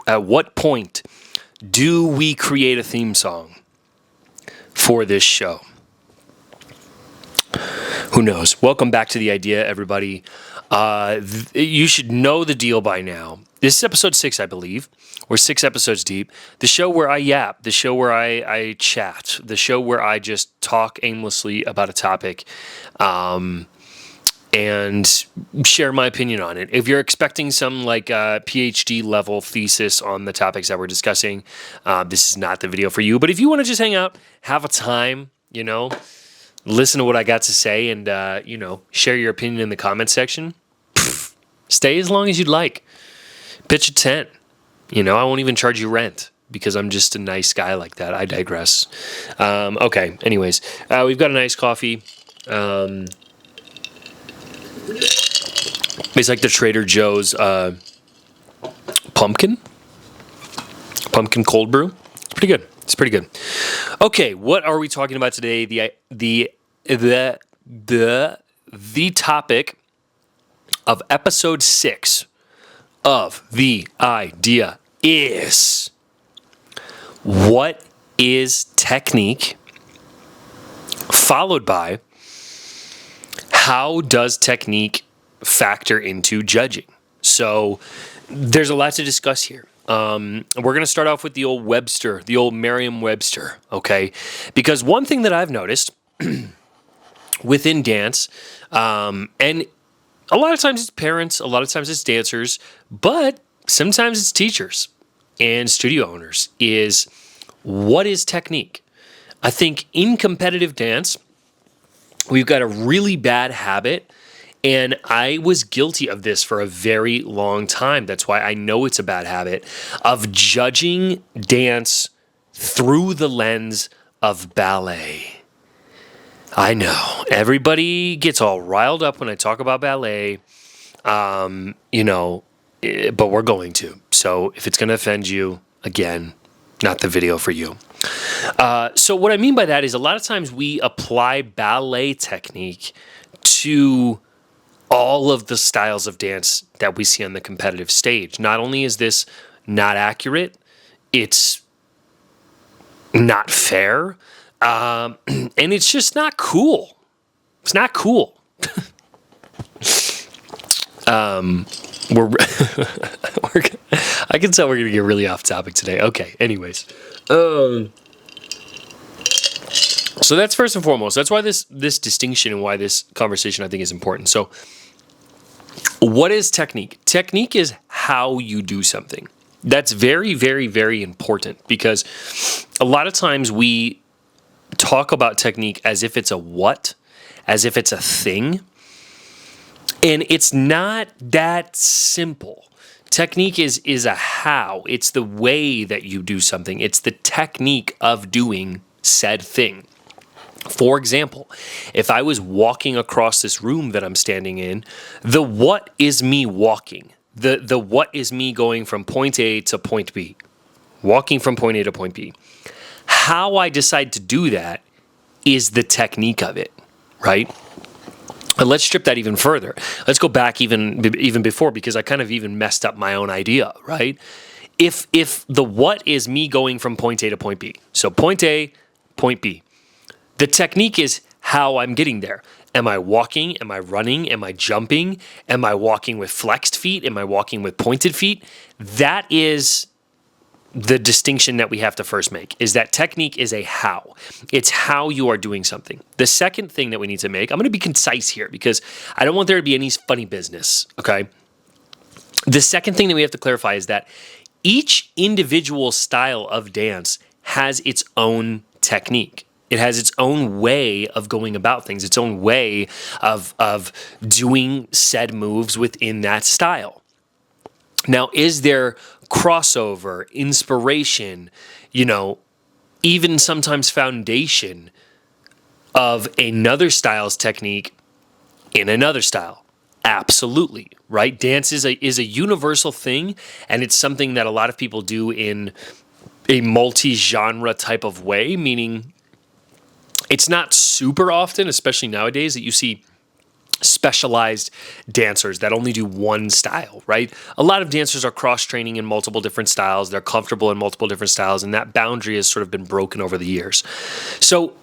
At what point do we create a theme song for this show? Who knows? Welcome back to The Idea, everybody. You should know the deal by now. This is episode 6, I believe. We're 6 episodes deep. The show where I yap, the show where I chat, the show where I just talk aimlessly about a topic and share my opinion on it. If you're expecting some like PhD level thesis on the topics that we're discussing, this is not the video for you. But if you want to just hang out, have a time, listen to what I got to say and, share your opinion in the comment section, stay as long as you'd like. Pitch a tent. I won't even charge you rent because I'm just a nice guy like that. I digress. Okay, anyways, we've got a nice coffee. It's like the Trader Joe's pumpkin cold brew. It's pretty good. Okay, what are we talking about today? The topic of episode 6 of The Idea is, what is technique? Followed by, how does technique factor into judging? So there's a lot to discuss here. We're going to start off with the old Webster, the old Merriam-Webster, okay? Because one thing that I've noticed within dance, and a lot of times it's parents, a lot of times it's dancers, but sometimes it's teachers and studio owners, is what is technique? I think in competitive dance, we've got a really bad habit, and I was guilty of this for a very long time. That's why I know it's a bad habit, of judging dance through the lens of ballet. I know. Everybody gets all riled up when I talk about ballet, but we're going to. So if it's going to offend you, again, not the video for you. So what I mean by that is a lot of times we apply ballet technique to all of the styles of dance that we see on the competitive stage. Not only is this not accurate, it's not fair, and it's just not cool. It's not cool. I can tell we're going to get really off topic today. Okay, anyways. So that's first and foremost. That's why this distinction and why this conversation I think is important. So what is technique? Technique is how you do something. That's very, very, very important because a lot of times we talk about technique as if it's a what, as if it's a thing. And it's not that simple. Technique is a how. It's the way that you do something. It's the technique of doing said thing. For example, if I was walking across this room that I'm standing in, the what is me walking. The what is me going from point A to point B. Walking from point A to point B. How I decide to do that is the technique of it, right? And let's strip that even further. Let's go back even before, because I kind of even messed up my own idea, right? If the what is me going from point A to point B. So point A, point B. The technique is how I'm getting there. Am I walking? Am I running? Am I jumping? Am I walking with flexed feet? Am I walking with pointed feet? That is the distinction that we have to first make, is that technique is a how. It's how you are doing something. The second thing that we need to make, I'm going to be concise here because I don't want there to be any funny business, okay? The second thing that we have to clarify is that each individual style of dance has its own technique. It has its own way of going about things, its own way of doing said moves within that style. Now, is there crossover, inspiration, even sometimes foundation of another style's technique in another style? Absolutely, right? Dance is a universal thing, and it's something that a lot of people do in a multi-genre type of way, meaning it's not super often, especially nowadays, that you see specialized dancers that only do one style, right? A lot of dancers are cross-training in multiple different styles. They're comfortable in multiple different styles, and that boundary has sort of been broken over the years. So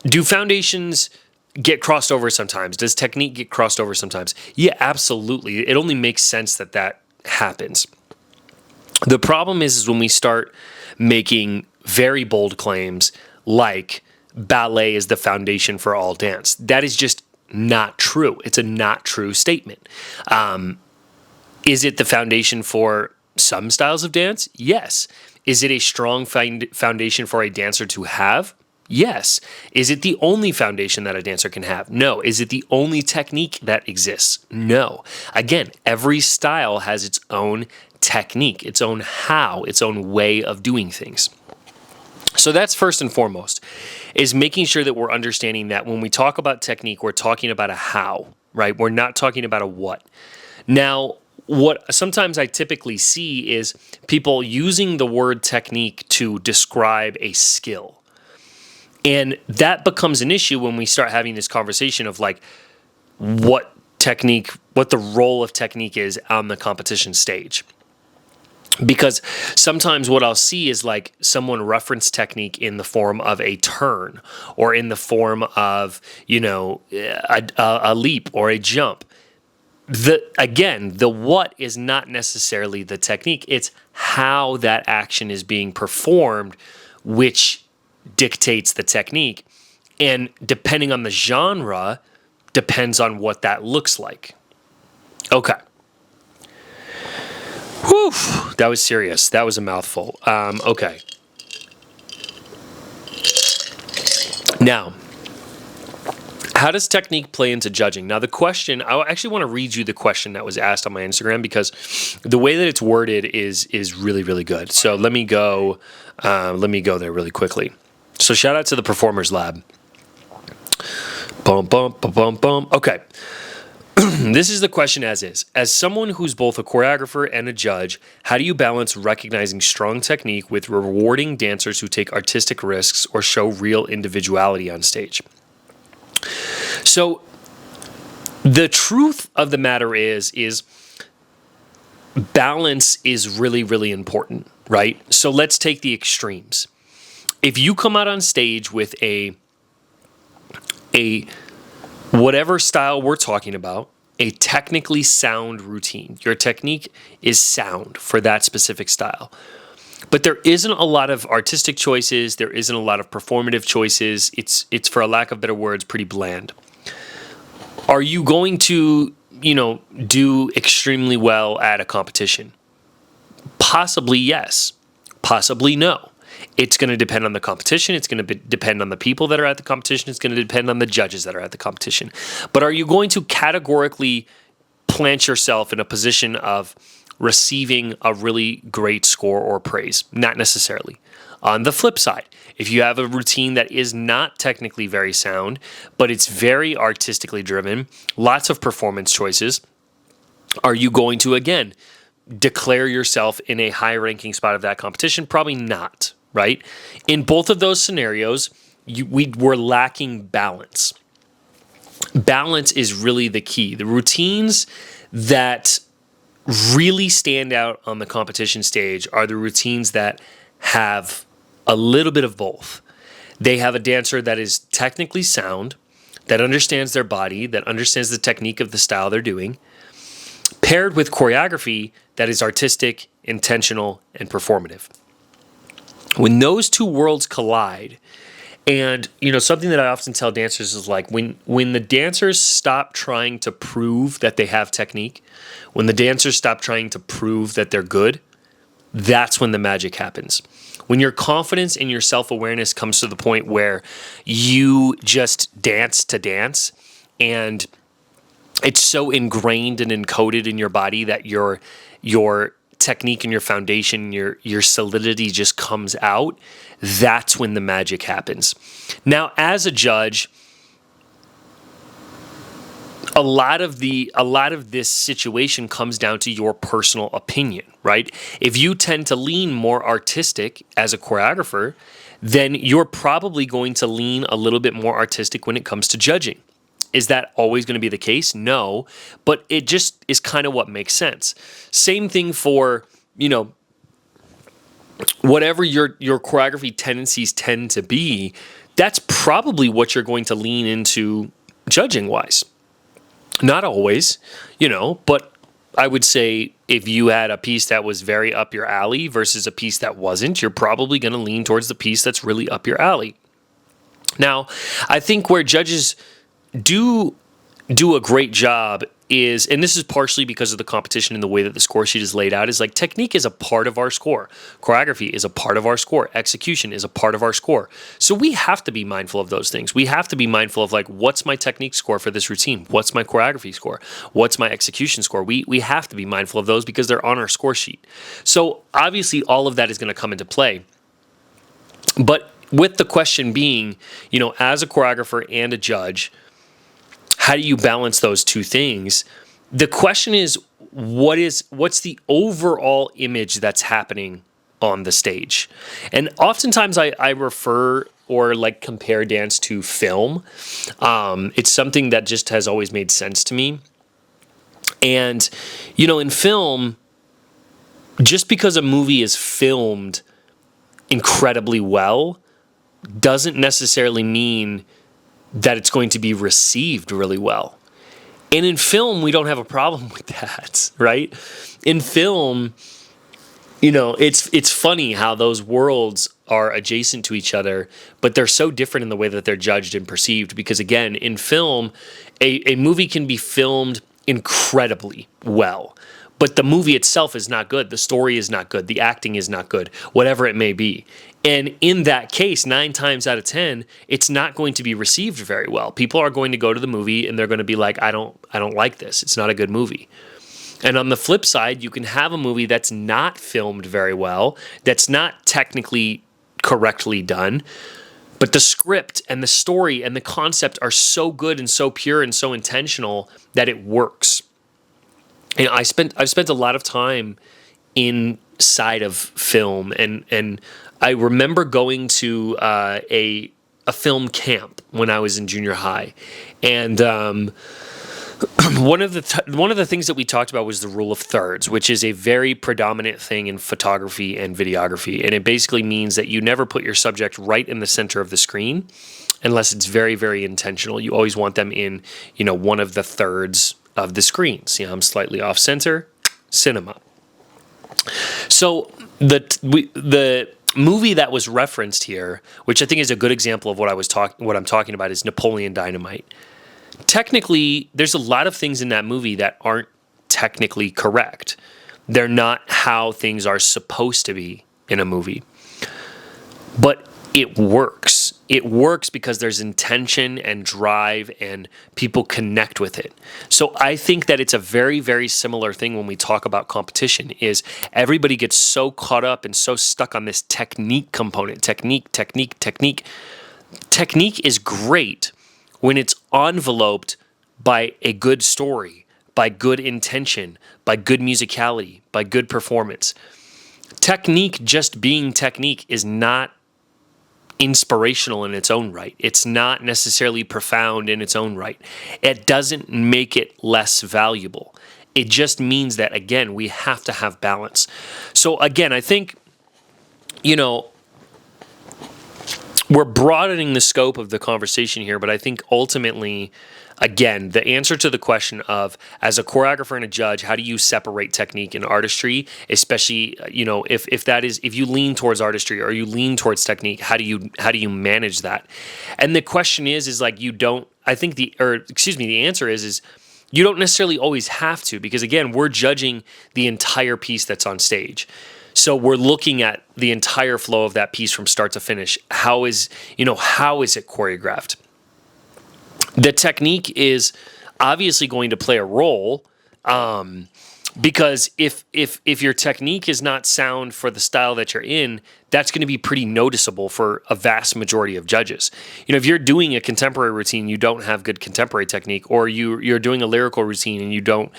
do foundations get crossed over sometimes? Does technique get crossed over sometimes? Yeah, absolutely. It only makes sense that happens. The problem is when we start making very bold claims like ballet is the foundation for all dance. That is just not true. It's a not true statement. Is it the foundation for some styles of dance? Yes. Is it a strong foundation for a dancer to have? Yes. Is it the only foundation that a dancer can have? No. Is it the only technique that exists? No. Again, every style has its own technique, its own how, its own way of doing things. So that's first and foremost, is making sure that we're understanding that when we talk about technique, we're talking about a how, right? We're not talking about a what. Now, what sometimes I typically see is people using the word technique to describe a skill. And that becomes an issue when we start having this conversation of like what the role of technique is on the competition stage. Because sometimes what I'll see is like someone reference technique in the form of a turn or in the form of, a leap or a jump. The what is not necessarily the technique. It's how that action is being performed, which dictates the technique. And depending on the genre, depends on what that looks like. Okay. Whew, that was serious. That was a mouthful. Okay. Now, how does technique play into judging? Now, the question, I actually want to read you the question that was asked on my Instagram because the way that it's worded is really, really good. So let me go there really quickly. So shout out to the Performers Lab. Bum, bum, bum, bum, bum. Okay. This is the question as is. As someone who's both a choreographer and a judge, how do you balance recognizing strong technique with rewarding dancers who take artistic risks or show real individuality on stage? So the truth of the matter is balance is really, really important, right? So let's take the extremes. If you come out on stage with a whatever style we're talking about, a technically sound routine. Your technique is sound for that specific style. But there isn't a lot of artistic choices. There isn't a lot of performative choices. It's for a lack of better words, pretty bland. Are you going to, do extremely well at a competition? Possibly yes. Possibly no. It's going to depend on the competition. It's going to depend on the people that are at the competition. It's going to depend on the judges that are at the competition. But are you going to categorically plant yourself in a position of receiving a really great score or praise? Not necessarily. On the flip side, if you have a routine that is not technically very sound, but it's very artistically driven, lots of performance choices, are you going to, again, declare yourself in a high-ranking spot of that competition? Probably not. Right? In both of those scenarios, we're lacking balance. Balance is really the key. The routines that really stand out on the competition stage are the routines that have a little bit of both. They have a dancer that is technically sound, that understands their body, that understands the technique of the style they're doing, paired with choreography that is artistic, intentional, and performative. When those two worlds collide, and something that I often tell dancers is like when the dancers stop trying to prove that they have technique, when the dancers stop trying to prove that they're good, that's when the magic happens. When your confidence and your self-awareness comes to the point where you just dance to dance, and it's so ingrained and encoded in your body that your technique and your foundation, your solidity just comes out, that's when the magic happens. Now, as a judge, a lot of this situation comes down to your personal opinion, right? If you tend to lean more artistic as a choreographer, then you're probably going to lean a little bit more artistic when it comes to judging. Is that always going to be the case? No, but it just is kind of what makes sense. Same thing for, whatever your choreography tendencies tend to be, that's probably what you're going to lean into judging wise. Not always, but I would say if you had a piece that was very up your alley versus a piece that wasn't, you're probably going to lean towards the piece that's really up your alley. Now, I think where judges do a great job is, and this is partially because of the competition and the way that the score sheet is laid out, is like technique is a part of our score. Choreography is a part of our score. Execution is a part of our score. So we have to be mindful of those things. We have to be mindful of like, what's my technique score for this routine? What's my choreography score? What's my execution score? We have to be mindful of those because they're on our score sheet. So obviously all of that is going to come into play. But with the question being, as a choreographer and a judge, how do you balance those two things? The question is, what's the overall image that's happening on the stage? And oftentimes I refer or like compare dance to film. It's something that just has always made sense to me. And, in film, just because a movie is filmed incredibly well doesn't necessarily mean that it's going to be received really well. And in film, we don't have a problem with that, right? In film, it's funny how those worlds are adjacent to each other, but they're so different in the way that they're judged and perceived. Because again, in film, a movie can be filmed incredibly well, but the movie itself is not good. The story is not good. The acting is not good, whatever it may be. And in that case, 9 times out of 10, it's not going to be received very well. People are going to go to the movie and they're going to be like, I don't like this. It's not a good movie. And on the flip side, you can have a movie that's not filmed very well, that's not technically correctly done, but the script and the story and the concept are so good and so pure and so intentional that it works. And I've spent a lot of time inside of film, and I remember going to a film camp when I was in junior high, and one of the things that we talked about was the rule of thirds, which is a very predominant thing in photography and videography, and it basically means that you never put your subject right in the center of the screen unless it's very, very intentional. You always want them in, one of the thirds of the screen. See how I'm slightly off center? Cinema. So the movie that was referenced here, which I think is a good example of what I'm talking about, is Napoleon Dynamite. Technically, there's a lot of things in that movie that aren't technically correct. They're not how things are supposed to be in a movie. But it works. It works because there's intention and drive and people connect with it. So I think that it's a very, very similar thing when we talk about competition, is everybody gets so caught up and so stuck on this technique component. Technique. Technique is great when it's enveloped by a good story, by good intention, by good musicality, by good performance. Technique just being technique is not inspirational in its own right. It's not necessarily profound in its own right. It doesn't make it less valuable. It just means that, again, we have to have balance. So again, I think, we're broadening the scope of the conversation here, but I think ultimately, again, the answer to the question of, as a choreographer and a judge, how do you separate technique and artistry, especially, if you lean towards artistry or you lean towards technique, how do you manage that? And the question is like, the answer is you don't necessarily always have to, because again, we're judging the entire piece that's on stage. So we're looking at the entire flow of that piece from start to finish. How is it choreographed? The technique is obviously going to play a role, because if your technique is not sound for the style that you're in, that's going to be pretty noticeable for a vast majority of judges. If you're doing a contemporary routine, you don't have good contemporary technique, or you're doing a lyrical routine and you don't,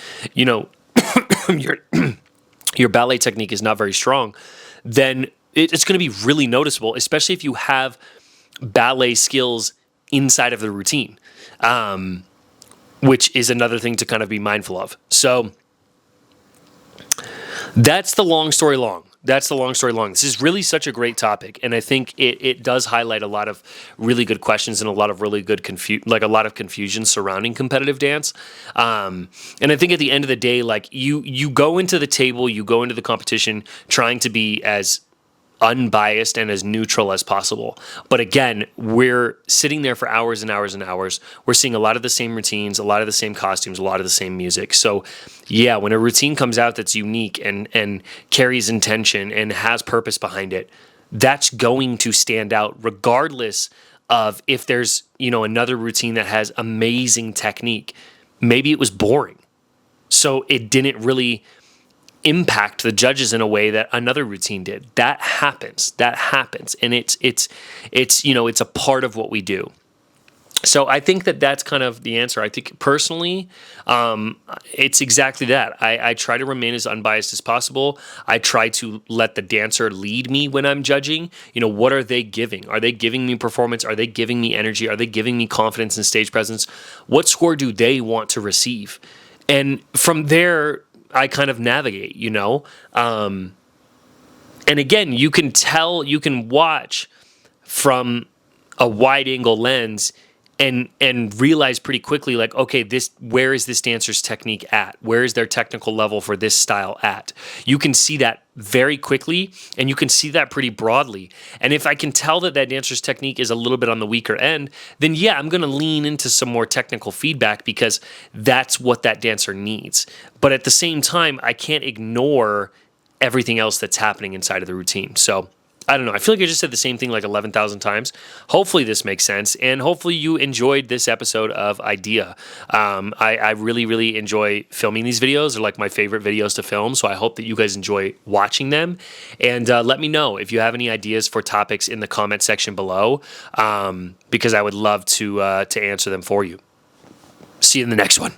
your ballet technique is not very strong, then it's going to be really noticeable, especially if you have ballet skills inside of the routine. which is another thing to kind of be mindful of. So that's the long story long. That's the long story long. This is really such a great topic, and I think it does highlight a lot of really good questions and a lot of really good a lot of confusion surrounding competitive dance. And I think at the end of the day, like you go into the table, you go into the competition trying to be as unbiased and as neutral as possible. But again, we're sitting there for hours and hours and hours. We're seeing a lot of the same routines, a lot of the same costumes, a lot of the same music. So yeah, when a routine comes out that's unique and carries intention and has purpose behind it, that's going to stand out regardless of if there's, another routine that has amazing technique. Maybe it was boring. So it didn't really impact the judges in a way that another routine did. That happens, and it's a part of what we do. So I think that's kind of the answer. I think personally, it's exactly that. I try to remain as unbiased as possible. I try to let the dancer lead me when I'm judging. What are they giving? Are they giving me performance? Are they giving me energy? Are they giving me confidence and stage presence? What score do they want to receive? And from there, I kind of navigate, and again, you can watch from a wide angle lens and realize pretty quickly, like, okay, where is this dancer's technique at? Where is their technical level for this style at? You can see that very quickly, and you can see that pretty broadly. And if I can tell that dancer's technique is a little bit on the weaker end, then yeah, I'm going to lean into some more technical feedback because that's what that dancer needs. But at the same time, I can't ignore everything else that's happening inside of the routine. So I don't know. I feel like I just said the same thing like 11,000 times. Hopefully this makes sense, and hopefully you enjoyed this episode of Idea. I really, really enjoy filming these videos. They're like my favorite videos to film, so I hope that you guys enjoy watching them. And let me know if you have any ideas for topics in the comment section below, because I would love to answer them for you. See you in the next one.